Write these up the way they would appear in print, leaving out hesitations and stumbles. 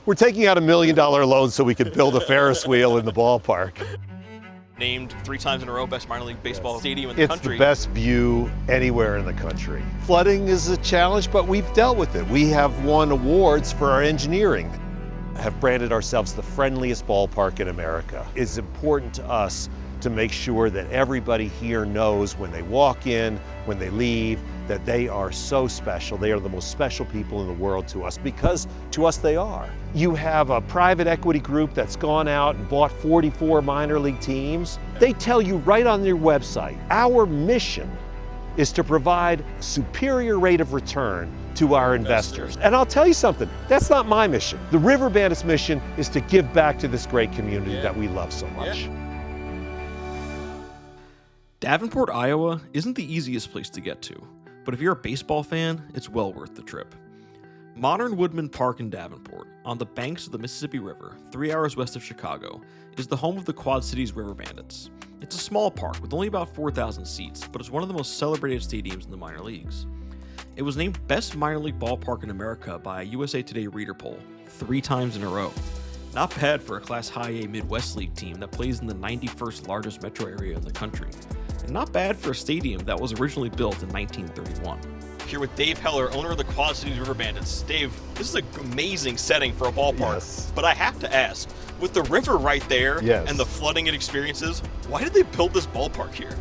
We're taking out $1 million loan so we could build a Ferris wheel in the ballpark. Named 3 times in a row best minor league baseball stadium in the country. It's the best view anywhere in the country. Flooding is a challenge, but we've dealt with it. We have won awards for our engineering. Have branded ourselves the friendliest ballpark in America. It's important to us to make sure that everybody here knows when they walk in, when they leave, that they are so special. They are the most special people in the world to us, because to us they are. You have a private equity group that's gone out and bought 44 minor league teams. They tell you right on their website, our mission is to provide a superior rate of return to our investors. And I'll tell you something, that's not my mission. The River Bandits' mission is to give back to this great community that we love so much. Davenport, Iowa isn't the easiest place to get to, but if you're a baseball fan, it's well worth the trip. Modern Woodmen Park in Davenport, on the banks of the Mississippi River, 3 hours west of Chicago, is the home of the Quad Cities River Bandits. It's a small park with only about 4,000 seats, but it's one of the most celebrated stadiums in the minor leagues. It was named Best Minor League Ballpark in America by a USA Today reader poll 3 times in a row. Not bad for a Class High A Midwest League team that plays in the 91st largest metro area in the country. And not bad for a stadium that was originally built in 1931. Here with Dave Heller, owner of the Quad Cities River Bandits. Dave, this is an amazing setting for a ballpark. Yes. But I have to ask, with the river right there and the flooding it experiences, why did they build this ballpark here?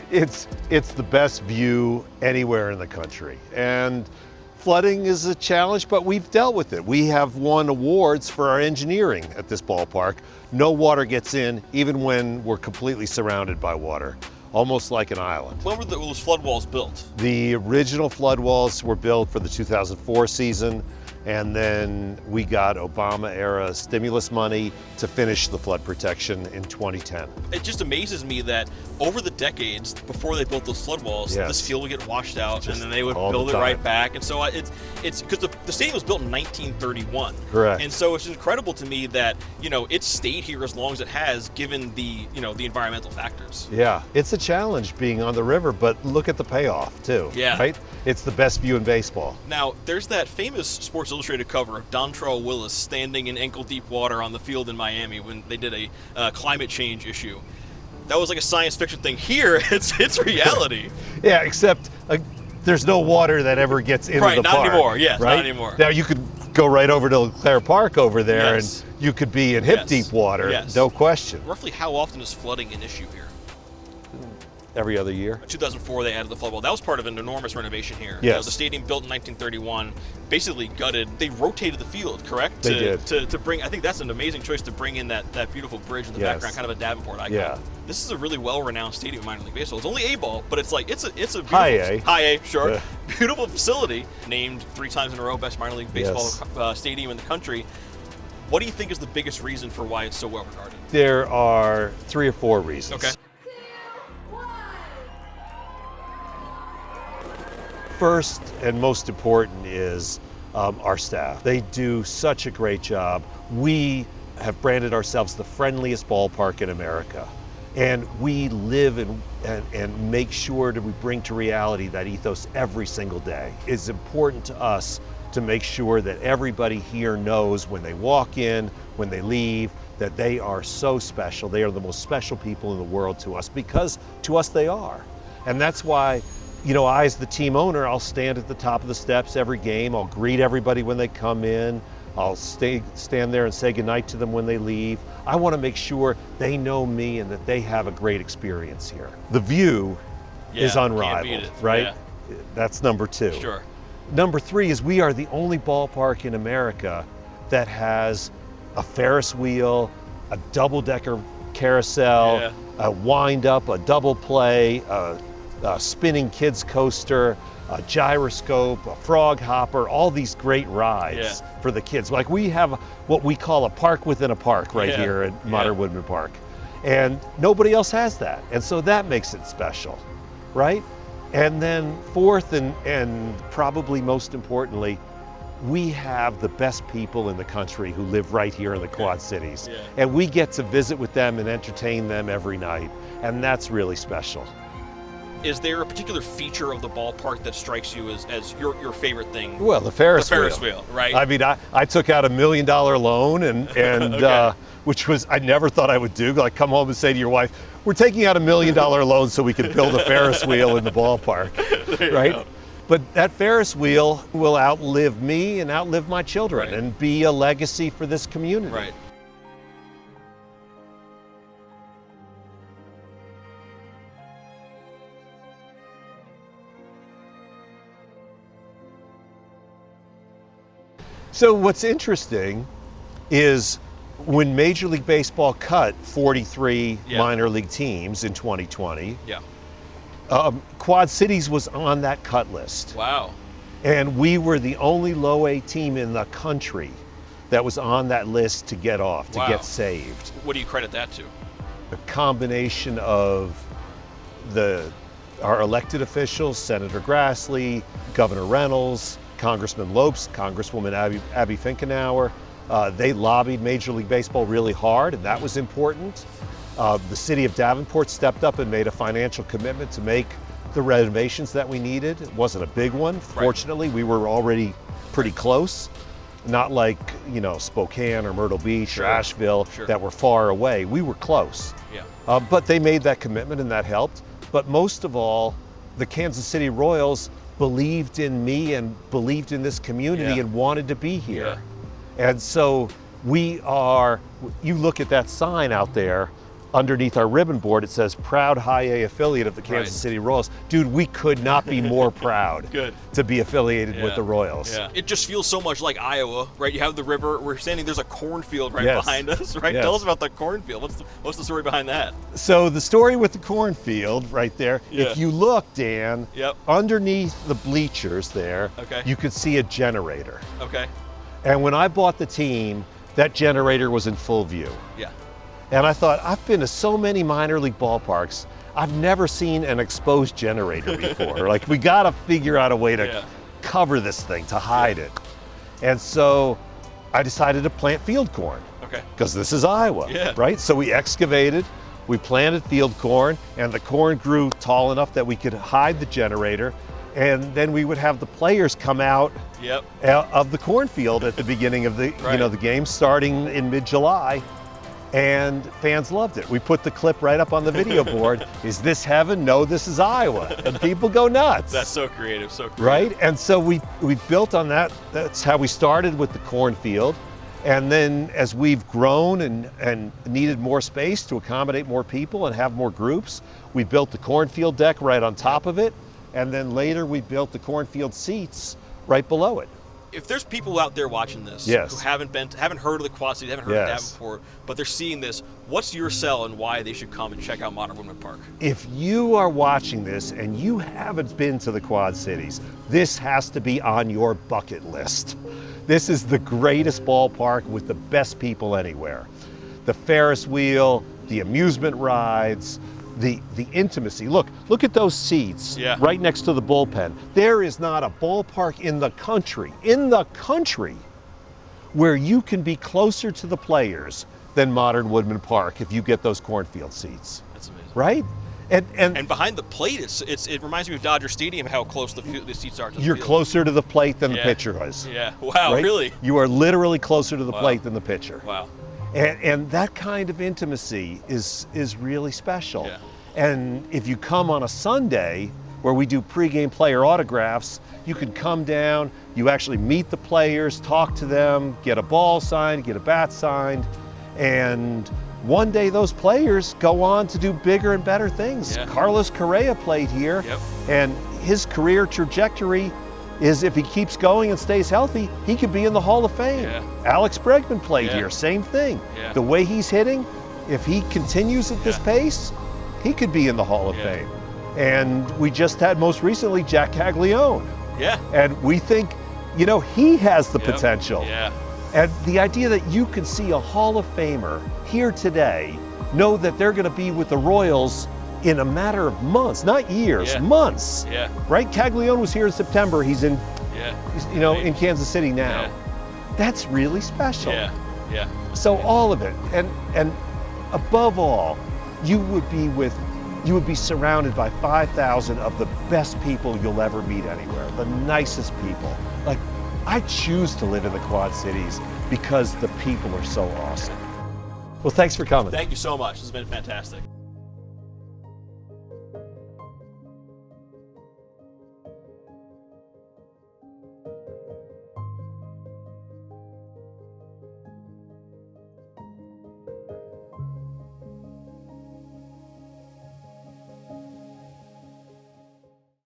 It's the best view anywhere in the country. And flooding is a challenge, but we've dealt with it. We have won awards for our engineering at this ballpark. No water gets in, even when we're completely surrounded by water, almost like an island. When were those flood walls built? The original flood walls were built for the 2004 season, and then we got Obama-era stimulus money to finish the flood protection in 2010. It just amazes me that over the decades before they built those flood walls, this field would get washed out, and then they would build it right back. And so it's because the stadium was built in 1931. Correct. And so it's incredible to me that, you know, it's stayed here as long as it has, given the, you know, the environmental factors. Yeah, it's a challenge being on the river, but look at the payoff too. Yeah. Right? It's the best view in baseball. Now, there's that famous Sports Illustrated cover of Dontrell Willis standing in ankle-deep water on the field in Miami when they did a climate change issue. That was like a science fiction thing. Here, it's reality. Yeah, except there's no water that ever gets into the park. Right, not anymore. Yes, right? not anymore. Now you could go right over to Leclerc Park over there, and you could be in hip-deep water, no question. Roughly how often is flooding an issue here? Every other year. In 2004, they added the flood wall. That was part of an enormous renovation here. Yes. You know, the stadium built in 1931, basically gutted. They rotated the field, correct? They did. To bring, I think that's an amazing choice to bring in that beautiful bridge in the background, kind of a Davenport icon. Yeah. This is a really well-renowned stadium in minor league baseball. It's only A-ball, but it's like it's a beautiful, high A. High A, sure. Beautiful facility, named 3 times in a row best minor league baseball stadium in the country. What do you think is the biggest reason for why it's so well regarded? There are 3 or 4 reasons. Okay. First and most important is our staff. They do such a great job. We have branded ourselves the friendliest ballpark in America. And we live and make sure that we bring to reality that ethos every single day. It's important to us to make sure that everybody here knows when they walk in, when they leave, that they are so special. They are the most special people in the world to us, because to us they are. And that's why, you know, I, as the team owner, I'll stand at the top of the steps every game. I'll greet everybody when they come in. I'll stand there and say goodnight to them when they leave. I want to make sure they know me and that they have a great experience here. The view is unrivaled, right? Yeah. That's number 2. Sure. Number 3 is we are the only ballpark in America that has a Ferris wheel, a double-decker carousel, a wind-up, a double play, a spinning kids coaster, a gyroscope, a frog hopper, all these great rides for the kids. Like, we have what we call a park within a park right here at Modern Woodmen Park. And nobody else has that. And so that makes it special, right? And then fourth and probably most importantly, we have the best people in the country who live right here in the Quad Cities. And we get to visit with them and entertain them every night. And that's really special. Is there a particular feature of the ballpark that strikes you as your favorite thing? Well, the Ferris wheel. The Ferris wheel, right? I mean, I took out $1 million loan, and Okay. which was, I never thought I would do. Like, come home and say to your wife, we're taking out $1 million loan so we can build a Ferris wheel in the ballpark, There you right? go. But that Ferris wheel will outlive me and outlive my children, Right. and be a legacy for this community. Right. So what's interesting is when Major League Baseball cut 43 Yeah. minor league teams in 2020, Yeah. Quad Cities was on that cut list. Wow. And we were the only low A team in the country that was on that list to get off, to Wow. get saved. What do you credit that to? A combination of our elected officials, Senator Grassley, Governor Reynolds, Congressman Lopes, Congresswoman Abby Finkenauer. They lobbied Major League Baseball really hard, and that was important. The city of Davenport stepped up and made a financial commitment to make the renovations that we needed. It wasn't a big one. Fortunately, we were already pretty close. Not like, Spokane or Myrtle Beach Sure. or Asheville Sure. that were far away. We were close. Yeah. But they made that commitment, and that helped. But most of all, the Kansas City Royals believed in me and believed in this community Yeah. and wanted to be here. And so you look at that sign out there, underneath our ribbon board, it says proud high A affiliate of the Kansas Right. City Royals. Dude, we could not be more proud Good. to be affiliated with the Royals. Yeah. It just feels so much like Iowa, right? You have the river. We're standing. There's a cornfield right Yes. behind us, right? Yes. Tell us about the cornfield. What's the story behind that? So the story with the cornfield right there, Yeah. if you look, Dan, Yep. underneath the bleachers there, Okay. you could see a generator. Okay. And when I bought the team, that generator was in full view. Yeah. And I thought, I've been to so many minor league ballparks, I've never seen an exposed generator before. Like, we gotta figure out a way to Yeah. cover this thing, to hide it. And so I decided to plant field corn, Okay. because this is Iowa, Yeah. right? So we excavated, we planted field corn, and the corn grew tall enough that we could hide the generator. And then we would have the players come out Yep. of the cornfield at the beginning of the Right. the game, starting in mid-July, and fans loved it. We put the clip right up on the video board. Is this heaven? No, this is Iowa. And people go nuts. That's so creative. So creative. right. And so we built on that. That's how we started with the cornfield. And then as we've grown and needed more space to accommodate more people and have more groups, we built the cornfield deck right on top of it. And then later we built the cornfield seats right below it. If there's people out there watching this Yes. who haven't heard of the Quad Cities, haven't heard of Yes. Davenport, but they're seeing this, what's your sell and why they should come and check out Modern Woodmen Park? If you are watching this and you haven't been to the Quad Cities, this has to be on your bucket list. This is the greatest ballpark with the best people anywhere. The Ferris wheel, the amusement rides, the intimacy. Look at those seats right next to the bullpen. There is not a ballpark in the country, where you can be closer to the players than Modern Woodmen Park if you get those cornfield seats. That's amazing. Right? And behind the plate, it reminds me of Dodger Stadium, how close the seats are to the You're field. closer to the plate than the Yeah. pitcher is. Yeah. Wow. Right? Really? You are literally closer to the Wow. plate than the pitcher. Wow. And that kind of intimacy is really special. Yeah. And if you come on a Sunday where we do pregame player autographs, you can come down, you actually meet the players, talk to them, get a ball signed, get a bat signed, and one day those players go on to do bigger and better things. Yeah. Carlos Correa played here, Yep. and his career trajectory is, if he keeps going and stays healthy, he could be in the Hall of Fame. Yeah. Alex Bregman played Yeah. here, same thing. Yeah. The way he's hitting, if he continues at this Yeah. pace, he could be in the Hall of Yeah. Fame. And we just had most recently Jack Caglione. Yeah. And we think, he has the Yep. potential. Yeah. And the idea that you can see a Hall of Famer here today, know that they're going to be with the Royals in a matter of months, not years, Yeah. months. Yeah. Right? Caglione was here in September. He's in, Yeah. in Kansas City now. Yeah. That's really special. Yeah. Yeah. So all of it, and above all, you would be with you would be surrounded by 5,000 of the best people you'll ever meet anywhere, the nicest people. Like, I choose to live in the Quad Cities because the people are so awesome. Well, thanks for coming. Thank you so much. This has been fantastic.